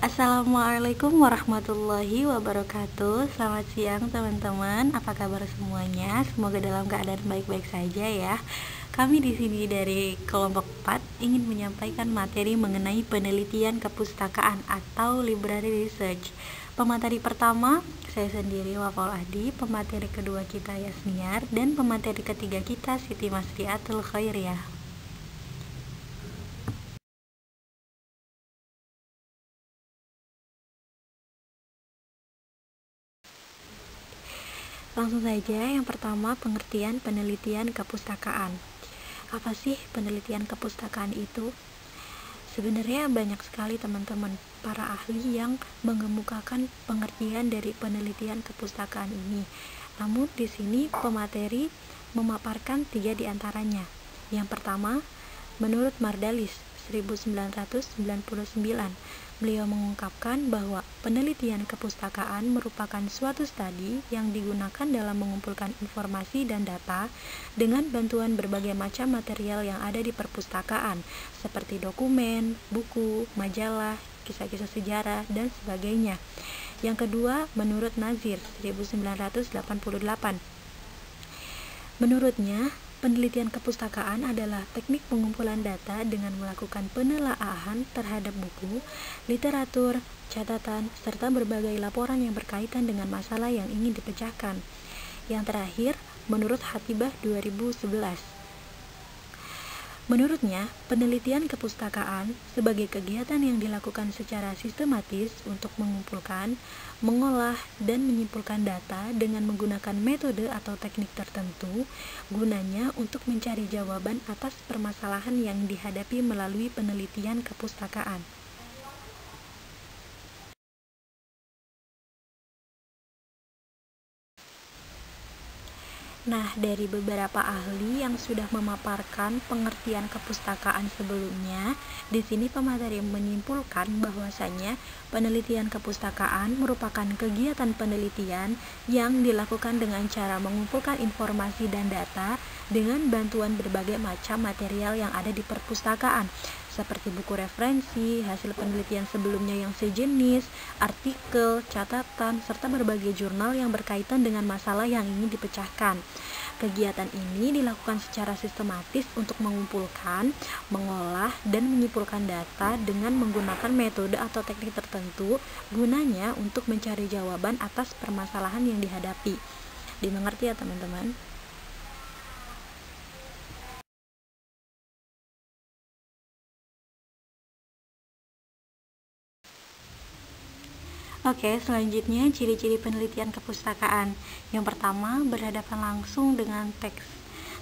Assalamualaikum warahmatullahi wabarakatuh. Selamat siang teman-teman. Apa kabar semuanya? Semoga dalam keadaan baik-baik saja ya. Kami di sini dari kelompok 4 ingin menyampaikan materi mengenai penelitian kepustakaan atau library research. Pemateri pertama saya sendiri Wafaul Ahdi, pemateri kedua kita Yasniar, dan pemateri ketiga kita Siti Masriatul Khairiyah. Langsung saja, yang pertama pengertian penelitian kepustakaan. Apa sih penelitian kepustakaan itu? Sebenarnya banyak sekali teman-teman para ahli yang mengemukakan pengertian dari penelitian kepustakaan ini. Namun di sini pemateri memaparkan 3 diantaranya. Yang pertama, menurut Mardalis 1999, beliau mengungkapkan bahwa penelitian kepustakaan merupakan suatu studi yang digunakan dalam mengumpulkan informasi dan data dengan bantuan berbagai macam material yang ada di perpustakaan, seperti dokumen, buku, majalah, kisah-kisah sejarah, dan sebagainya. Yang kedua, menurut Nazir 1988, menurutnya, penelitian kepustakaan adalah teknik pengumpulan data dengan melakukan penelaahan terhadap buku, literatur, catatan, serta berbagai laporan yang berkaitan dengan masalah yang ingin dipecahkan. Yang terakhir, menurut Hatibah 2011. Menurutnya, penelitian kepustakaan sebagai kegiatan yang dilakukan secara sistematis untuk mengumpulkan, mengolah, dan menyimpulkan data dengan menggunakan metode atau teknik tertentu, gunanya untuk mencari jawaban atas permasalahan yang dihadapi melalui penelitian kepustakaan. Nah, dari beberapa ahli yang sudah memaparkan pengertian kepustakaan sebelumnya, di sini pemateri menyimpulkan bahwasanya penelitian kepustakaan merupakan kegiatan penelitian yang dilakukan dengan cara mengumpulkan informasi dan data dengan bantuan berbagai macam material yang ada di perpustakaan, seperti buku referensi, hasil penelitian sebelumnya yang sejenis, artikel, catatan, serta berbagai jurnal yang berkaitan dengan masalah yang ingin dipecahkan. Kegiatan ini dilakukan secara sistematis untuk mengumpulkan, mengolah, dan menyimpulkan data dengan menggunakan metode atau teknik tertentu, gunanya untuk mencari jawaban atas permasalahan yang dihadapi. Dimengerti ya teman-teman? Oke, selanjutnya ciri-ciri penelitian kepustakaan. Yang pertama, berhadapan langsung dengan teks.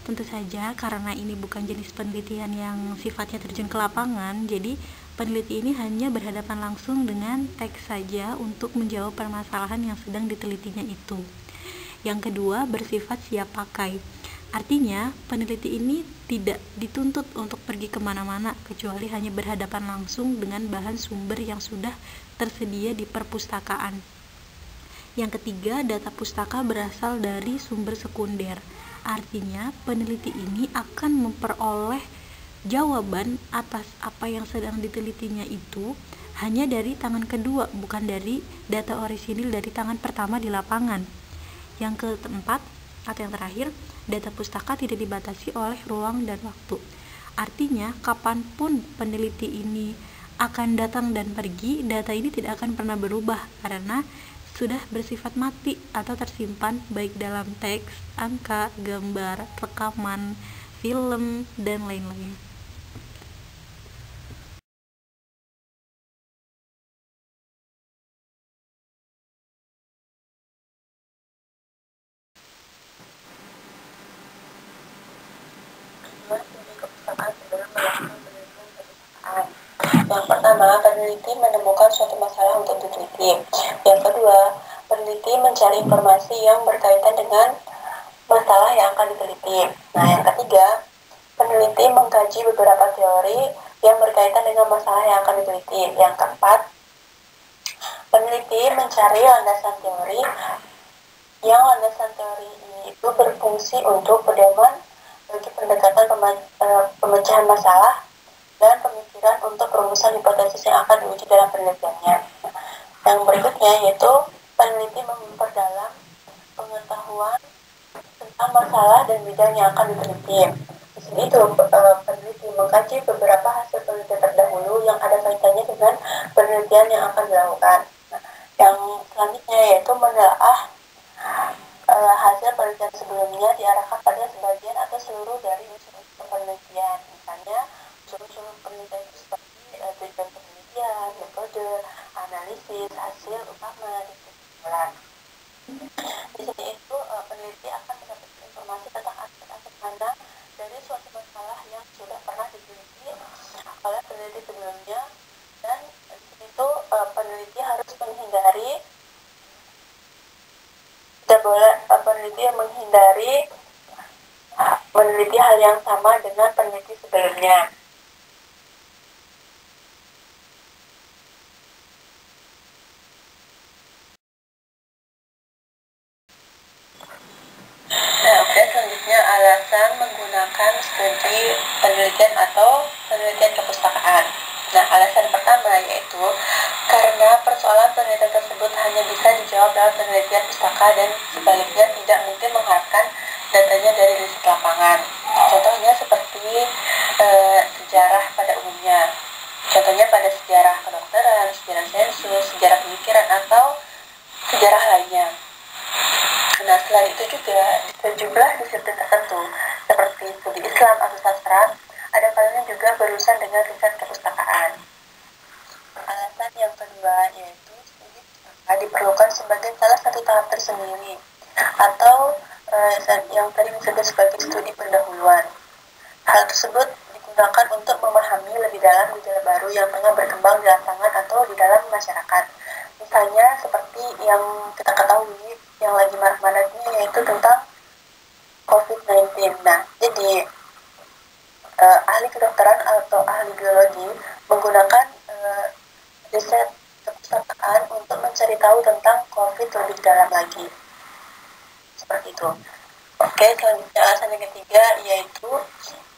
Tentu saja karena ini bukan jenis penelitian yang sifatnya terjun ke lapangan, jadi peneliti ini hanya berhadapan langsung dengan teks saja untuk menjawab permasalahan yang sedang ditelitinya itu. Yang kedua, bersifat siap pakai. Artinya, peneliti ini tidak dituntut untuk pergi kemana-mana, kecuali hanya berhadapan langsung dengan bahan sumber yang sudah tersedia di perpustakaan. Yang ketiga, data pustaka berasal dari sumber sekunder. Artinya, peneliti ini akan memperoleh jawaban atas apa yang sedang ditelitinya itu hanya dari tangan kedua, bukan dari data orisinil dari tangan pertama di lapangan. Yang keempat, atau yang terakhir, data pustaka tidak dibatasi oleh ruang dan waktu. Artinya, kapanpun peneliti ini akan datang dan pergi, data ini tidak akan pernah berubah karena sudah bersifat mati atau tersimpan baik dalam teks, angka, gambar, rekaman, film, dan lain-lain. Yang pertama, peneliti menemukan suatu masalah untuk diteliti. Yang kedua, peneliti mencari informasi yang berkaitan dengan masalah yang akan diteliti. Nah, yang ketiga, peneliti mengkaji beberapa teori yang berkaitan dengan masalah yang akan diteliti. Yang keempat, peneliti mencari landasan teori yang landasan teori ini itu berfungsi untuk pedoman bagi pendekatan pemecahan masalah dan pemikiran pikiran untuk perumusan hipotesis yang akan diuji dalam penelitiannya. Yang berikutnya yaitu peneliti memperdalam pengetahuan tentang masalah dan bidang yang akan diteliti. Di sini itu peneliti mengkaji beberapa hasil penelitian terdahulu yang ada kaitannya dengan penelitian yang akan dilakukan. Yang selanjutnya yaitu menelaah hasil penelitian sebelumnya diarahkan pada sebagian atau seluruh dari unsur-unsur penelitian. Misalnya unsur-unsur penelitian itu seperti tujuan penelitian, metode, analisis, hasil utama, dan kesimpulan. Di sini itu peneliti akan mendapatkan informasi tentang aspek-aspek mana dari suatu masalah yang sudah pernah diteliti oleh peneliti sebelumnya, dan di sini itu peneliti harus menghindari peneliti yang meneliti hal yang sama dengan peneliti sebelumnya. Selanjutnya alasan menggunakan studi penelitian atau penelitian kepustakaan. Nah, alasan pertama yaitu karena persoalan penelitian tersebut hanya bisa dijawab dalam penelitian pustaka dan sebaliknya tidak mungkin mengharapkan datanya dari riset lapangan. Contohnya seperti sejarah pada umumnya. Contohnya pada sejarah kedokteran, sejarah sensus, sejarah pemikiran, atau sejarah lainnya. Nah, selain itu juga di sejumlah disiplin tertentu seperti studi Islam atau sastra, ada kalanya juga berurusan dengan riset kepustakaan. Alasan yang kedua yaitu studi pustaka diperlukan sebagai salah satu tahap tersendiri atau yang tadi disebut sebagai studi pendahuluan. Hal tersebut digunakan untuk memahami lebih dalam gejala baru yang tengah berkembang di lapangan atau di dalam masyarakat. Misalnya seperti yang kita ketahui yang lagi marak-maraknya yaitu tentang COVID-19. Nah, jadi ahli kedokteran atau ahli biologi menggunakan riset kepustakaan untuk mencari tahu tentang COVID lebih dalam lagi. Seperti itu. Oke, selanjutnya alasan yang ketiga yaitu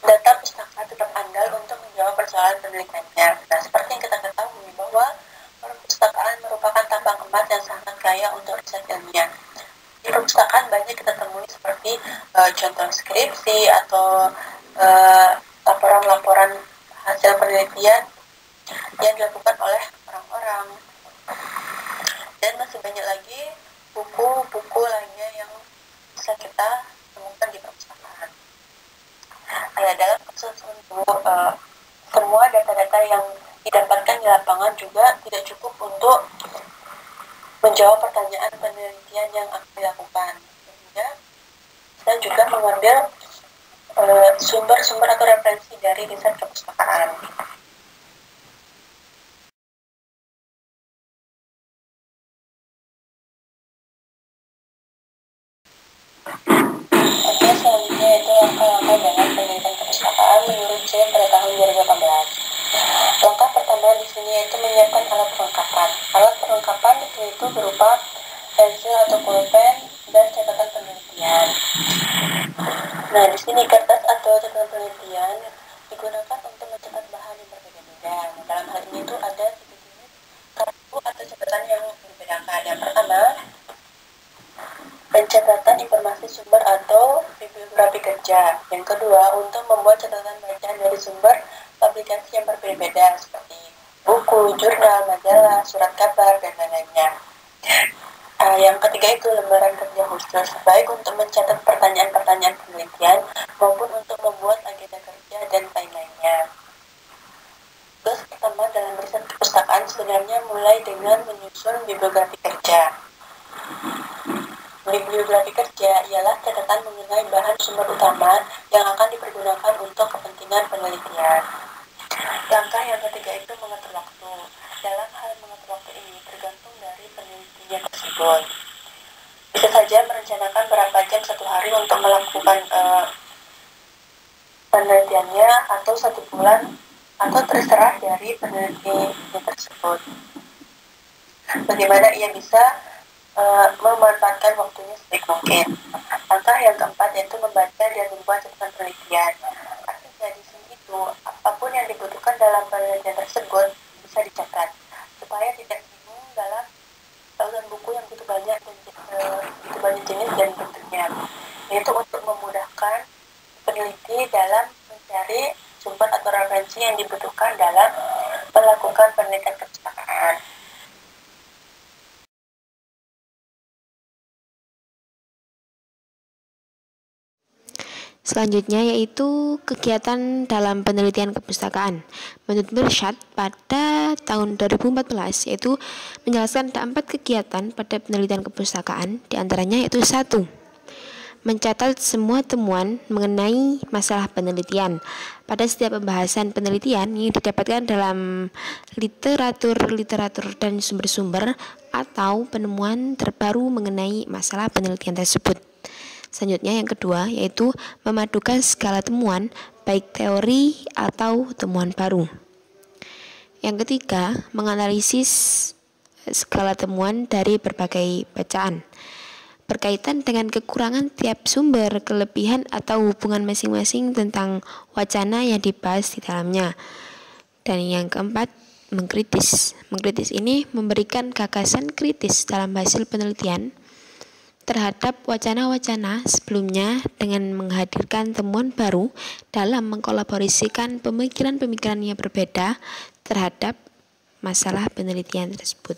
data pustaka tetap andal untuk menjawab persoalan penelitiannya. Nah, seperti yang kita ketahui bahwa perpustakaan merupakan tambang emas yang sangat kaya untuk riset ilmiah. Di perpustakaan banyak kita temui seperti contoh skripsi atau laporan-laporan hasil penelitian yang dilakukan oleh orang-orang, dan masih banyak lagi buku-buku lainnya yang bisa kita temukan di perpustakaan. Dalam kasus untuk semua data-data yang didapatkan di lapangan juga tidak cukup untuk menjawab pertanyaan penelitian yang akan dilakukan. Sehingga kita juga mengambil sumber-sumber atau referensi dari riset kepustakaan. Oke, selanjutnya itu langkah-langkah dalam penelitian kepustakaan menurut JEN pada tahun 2018. Langkah pertama di sini yaitu menyiapkan alat perlengkapan. Alat perlengkapan itu berupa pensil atau pulpen dan catatan penelitian. Nah, di sini kertas atau catatan penelitian digunakan untuk mencatat bahan yang berbeda-beda. Nah, dalam hal ini tuh ada tiga jenis kartu atau catatan yang dibedakan. Yang pertama, pencatatan informasi sumber atau bibliografi kerja. Yang kedua, untuk membuat catatan bacaan dari sumber publikasi yang berbeda-beda seperti buku, jurnal, majalah, surat kabar, dan lain-lainnya. Yang ketiga itu lembaran kerja khusus, baik untuk mencatat pertanyaan-pertanyaan penelitian maupun untuk membuat agenda kerja dan lain-lainnya. Tugas pertama dalam riset perpustakaan sebenarnya mulai dengan menyusun bibliografi kerja. Bibliografi kerja ialah catatan mengenai bahan sumber utama yang akan dipergunakan untuk kepentingan penelitian. Langkah yang ketiga itu mengatur waktu. Dalam hal mengatur waktu ini tergantung dari penelitian tersebut. Bisa saja merencanakan berapa jam satu hari untuk melakukan penelitiannya atau 1 bulan, atau terserah dari peneliti tersebut. Bagaimana ia bisa memanfaatkan waktunya sebaik mungkin. Langkah yang keempat yaitu membaca dan membuat catatan penelitian. Artinya Nah, di sini itu apapun yang dibutuhkan dalam penelitian tersebut bisa dicatat supaya tidak bingung dalam lautan buku yang begitu banyak jenis dan bentuknya. Yaitu untuk memudahkan peneliti dalam mencari sumber atau referensi yang dibutuhkan dalam melakukan penelitian perpustakaan. Selanjutnya yaitu kegiatan dalam penelitian kepustakaan. Menurut Mershad pada tahun 2014 yaitu menjelaskan ada 4 kegiatan pada penelitian kepustakaan, diantaranya yaitu 1. Mencatat semua temuan mengenai masalah penelitian. Pada setiap pembahasan penelitian yang didapatkan dalam literatur dan sumber-sumber atau penemuan terbaru mengenai masalah penelitian tersebut. Selanjutnya yang kedua yaitu memadukan segala temuan baik teori atau temuan baru. Yang ketiga, menganalisis segala temuan dari berbagai bacaan berkaitan dengan kekurangan tiap sumber, kelebihan atau hubungan masing-masing tentang wacana yang dibahas di dalamnya. Dan yang keempat, mengkritis. Mengkritis ini memberikan gagasan kritis dalam hasil penelitian terhadap wacana-wacana sebelumnya dengan menghadirkan temuan baru dalam mengkolaborasikan pemikiran-pemikiran yang berbeda terhadap masalah penelitian tersebut.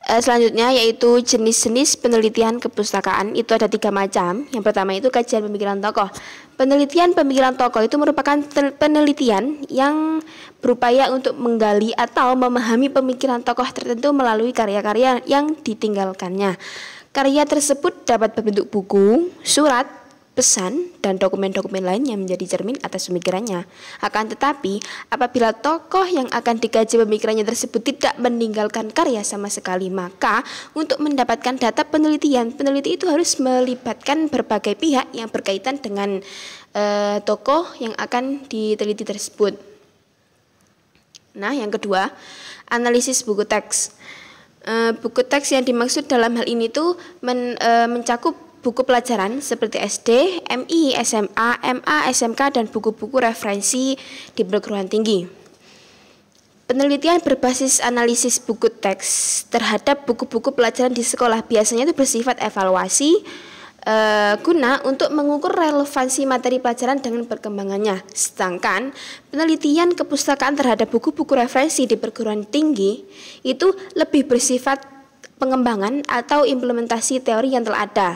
Selanjutnya yaitu jenis-jenis penelitian kepustakaan. Itu ada 3 macam. Yang pertama itu kajian pemikiran tokoh. Penelitian pemikiran tokoh itu merupakan penelitian yang berupaya untuk menggali atau memahami pemikiran tokoh tertentu melalui karya-karya yang ditinggalkannya. Karya tersebut dapat berbentuk buku, surat, pesan, dan dokumen-dokumen lain yang menjadi cermin atas pemikirannya. Akan tetapi, apabila tokoh yang akan dikaji pemikirannya tersebut tidak meninggalkan karya sama sekali, maka untuk mendapatkan data penelitian, peneliti itu harus melibatkan berbagai pihak yang berkaitan dengan tokoh yang akan diteliti tersebut. Nah, yang kedua, analisis buku teks. Buku teks yang dimaksud dalam hal ini tuh mencakup buku pelajaran seperti SD, MI, SMA, MA, SMK, dan buku-buku referensi di perguruan tinggi. Penelitian berbasis analisis buku teks terhadap buku-buku pelajaran di sekolah biasanya itu bersifat evaluasi guna untuk mengukur relevansi materi pelajaran dengan perkembangannya. Sedangkan penelitian kepustakaan terhadap buku-buku referensi di perguruan tinggi itu lebih bersifat pengembangan atau implementasi teori yang telah ada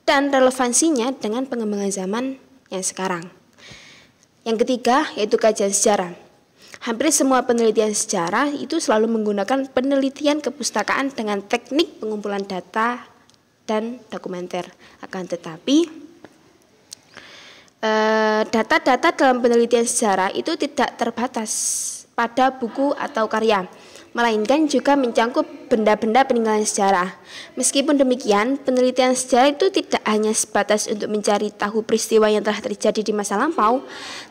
dan relevansinya dengan pengembangan zaman yang sekarang. Yang ketiga yaitu kajian sejarah. Hampir semua penelitian sejarah itu selalu menggunakan penelitian kepustakaan dengan teknik pengumpulan data dan dokumenter. Akan tetapi data-data dalam penelitian sejarah itu tidak terbatas pada buku atau karya, melainkan juga mencangkup benda-benda peninggalan sejarah. Meskipun demikian, penelitian sejarah itu tidak hanya sebatas untuk mencari tahu peristiwa yang telah terjadi di masa lampau,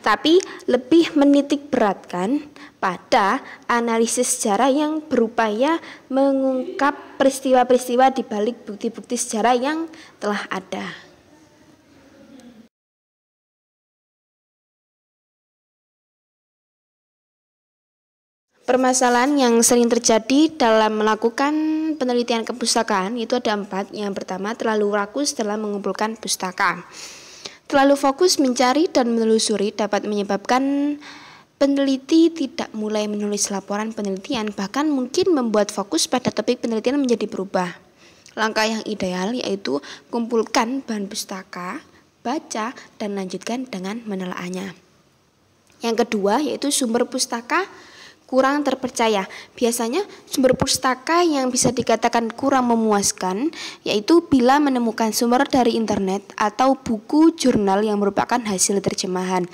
tapi lebih menitik beratkan pada analisis sejarah yang berupaya mengungkap peristiwa-peristiwa di balik bukti-bukti sejarah yang telah ada. Permasalahan yang sering terjadi dalam melakukan penelitian kepustakaan itu ada 4. Yang pertama, terlalu rakus dalam mengumpulkan pustaka. Terlalu fokus mencari dan menelusuri dapat menyebabkan peneliti tidak mulai menulis laporan penelitian, bahkan mungkin membuat fokus pada topik penelitian menjadi berubah. Langkah yang ideal yaitu kumpulkan bahan pustaka, baca, dan lanjutkan dengan menelaahnya. Yang kedua yaitu sumber pustaka kurang terpercaya. Biasanya sumber pustaka yang bisa dikatakan kurang memuaskan yaitu bila menemukan sumber dari internet atau buku jurnal yang merupakan hasil terjemahan.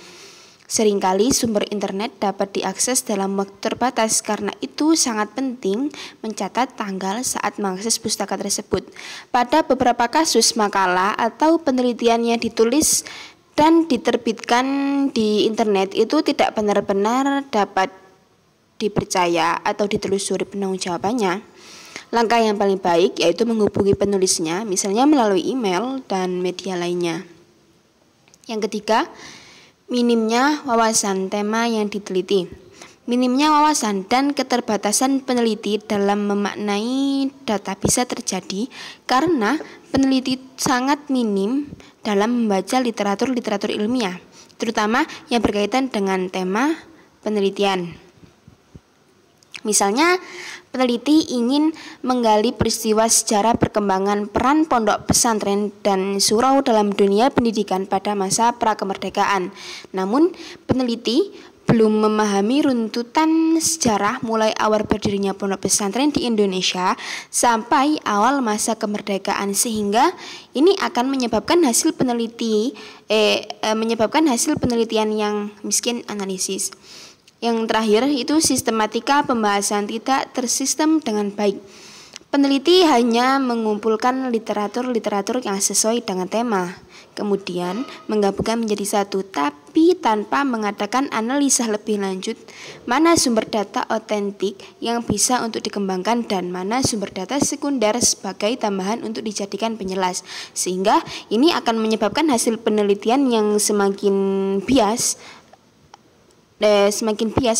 Seringkali sumber internet dapat diakses dalam waktu terbatas, karena itu sangat penting mencatat tanggal saat mengakses pustaka tersebut. Pada beberapa kasus makalah atau penelitian yang ditulis dan diterbitkan di internet itu tidak benar-benar dapat dipercaya atau ditelusuri penanggung jawabannya, Langkah yang paling baik yaitu menghubungi penulisnya, misalnya melalui email dan media lainnya. Yang ketiga, minimnya wawasan tema yang diteliti. Minimnya wawasan dan keterbatasan peneliti dalam memaknai data bisa terjadi karena peneliti sangat minim dalam membaca literatur ilmiah, terutama yang berkaitan dengan tema penelitian. Misalnya, peneliti ingin menggali peristiwa sejarah perkembangan peran pondok pesantren dan surau dalam dunia pendidikan pada masa prakemerdekaan. Namun, peneliti belum memahami runtutan sejarah mulai awal berdirinya pondok pesantren di Indonesia sampai awal masa kemerdekaan, sehingga ini akan menyebabkan hasil penelitian yang miskin analisis. Yang terakhir itu sistematika pembahasan tidak tersistem dengan baik. Peneliti hanya mengumpulkan literatur yang sesuai dengan tema, kemudian menggabungkan menjadi satu, tapi tanpa mengadakan analisa lebih lanjut mana sumber data otentik yang bisa untuk dikembangkan dan mana sumber data sekunder sebagai tambahan untuk dijadikan penjelas, sehingga ini akan menyebabkan hasil penelitian yang semakin bias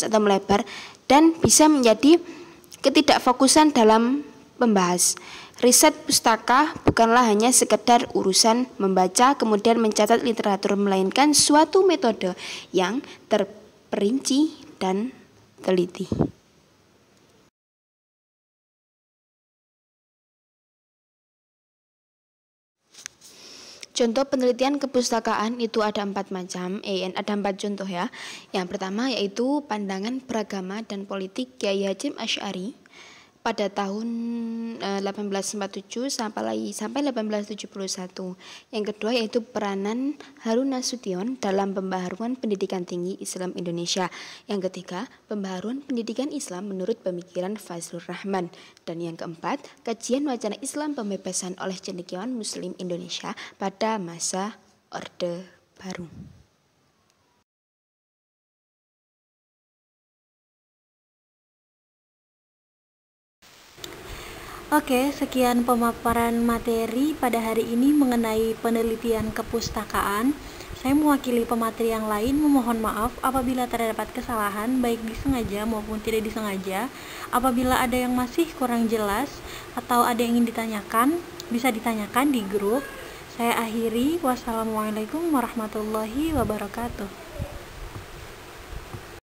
atau melebar dan bisa menjadi ketidakfokusan dalam membahas. Riset pustaka bukanlah hanya sekedar urusan membaca kemudian mencatat literatur, melainkan suatu metode yang terperinci dan teliti. Contoh penelitian kepustakaan itu ada 4 macam, ada 4 contoh ya. Yang pertama yaitu pandangan beragama dan politik Kiai Hasyim Asy'ari pada tahun 1847 sampai 1871. Yang kedua yaitu peranan Harun Nasution dalam pembaharuan pendidikan tinggi Islam Indonesia. Yang ketiga, pembaharuan pendidikan Islam menurut pemikiran Fazlur Rahman. Dan yang keempat, kajian wacana Islam pembebasan oleh cendekiawan Muslim Indonesia pada masa Orde Baru. Oke, sekian pemaparan materi pada hari ini mengenai penelitian kepustakaan. Saya mewakili pemateri yang lain memohon maaf apabila terdapat kesalahan baik disengaja maupun tidak disengaja. Apabila ada yang masih kurang jelas atau ada yang ingin ditanyakan, bisa ditanyakan di grup. Saya akhiri. Wassalamualaikum warahmatullahi wabarakatuh.